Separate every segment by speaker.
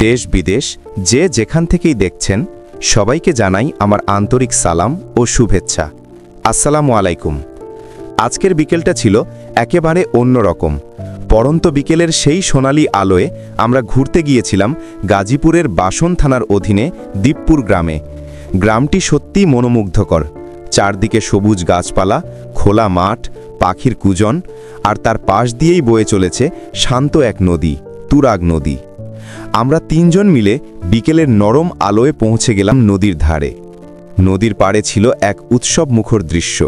Speaker 1: দেশ বিদেশ যে যেখান থেকেই দেখছেন সবাইকে জানাই আমার আন্তরিক সালাম ও শুভেচ্ছা। আসসালামু আলাইকুম। আজকের বিকেলটা ছিল একেবারে অন্যরকম। পড়ন্ত বিকেলের সেই সোনালি আলোয় আমরা ঘুরতে গিয়েছিলাম গাজীপুরের বাসন থানার অধীনে দীপপুর গ্রামে। গ্রামটি সত্যিই মনোমুগ্ধকর। চারদিকে সবুজ গাছপালা, খোলা মাঠ, পাখির কুজন, আর তার পাশ দিয়েই বয়ে চলেছে শান্ত এক নদী, তুরাগ নদী। আমরা তিনজন মিলে বিকেলের নরম আলোয় পৌঁছে গেলাম নদীর ধারে। নদীর পাড়ে ছিল এক উৎসবমুখর দৃশ্য।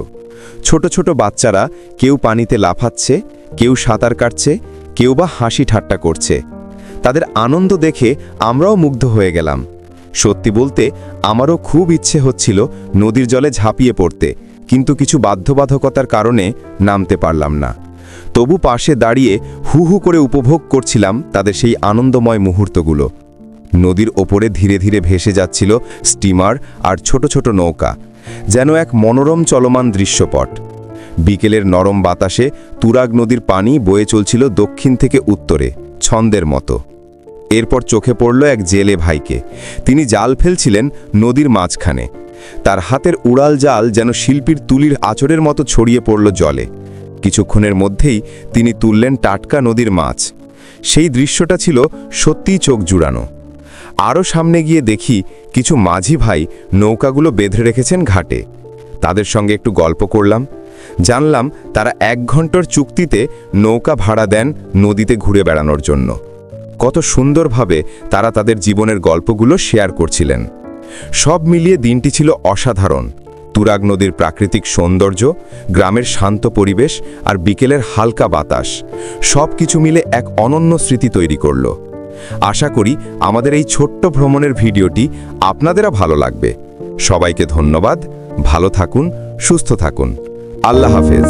Speaker 1: ছোট ছোট বাচ্চারা কেউ পানিতে লাফাচ্ছে, কেউ সাঁতার কাটছে, কেউ বা হাসি ঠাট্টা করছে। তাদের আনন্দ দেখে আমরাও মুগ্ধ হয়ে গেলাম। সত্যি বলতে আমারও খুব ইচ্ছে হচ্ছিল নদীর জলে ঝাঁপিয়ে পড়তে, কিন্তু কিছু বাধ্যবাধকতার কারণে নামতে পারলাম না। তবু পাশে দাঁড়িয়ে হু হু করে উপভোগ করছিলাম তাদের সেই আনন্দময় মুহূর্তগুলো। নদীর ওপরে ধীরে ধীরে ভেসে যাচ্ছিল স্টিমার আর ছোট ছোট নৌকা, যেন এক মনোরম চলমান দৃশ্যপট। বিকেলের নরম বাতাসে তুরাগ নদীর পানি বয়ে চলছিল দক্ষিণ থেকে উত্তরে, ছন্দের মতো। এরপর চোখে পড়ল এক জেলে ভাইকে। তিনি জাল ফেলছিলেন নদীর মাঝখানে। তার হাতের উড়াল জাল যেন শিল্পীর তুলির আঁচড়ের মতো ছড়িয়ে পড়ল জলে। কিছুক্ষণের মধ্যেই তিনি তুললেন টাটকা নদীর মাছ। সেই দৃশ্যটা ছিল সত্যিই চোখ জুড়ানো। আরও সামনে গিয়ে দেখি কিছু মাঝি ভাই নৌকাগুলো বেঁধে রেখেছেন ঘাটে। তাদের সঙ্গে একটু গল্প করলাম। জানলাম তারা 1 ঘন্টার চুক্তিতে নৌকা ভাড়া দেন নদীতে ঘুরে বেড়ানোর জন্য। কত সুন্দরভাবে তারা তাদের জীবনের গল্পগুলো শেয়ার করছিলেন। সব মিলিয়ে দিনটি ছিল অসাধারণ। তুরাগ নদীর প্রাকৃতিক সৌন্দর্য, গ্রামের শান্ত পরিবেশ আর বিকেলের হালকা বাতাস, সব কিছু মিলে এক অনন্য স্মৃতি তৈরি করল। আশা করি আমাদের এই ছোট্ট ভ্রমণের ভিডিওটি আপনাদেরও ভালো লাগবে। সবাইকে ধন্যবাদ। ভালো থাকুন, সুস্থ থাকুন। আল্লাহ হাফেজ।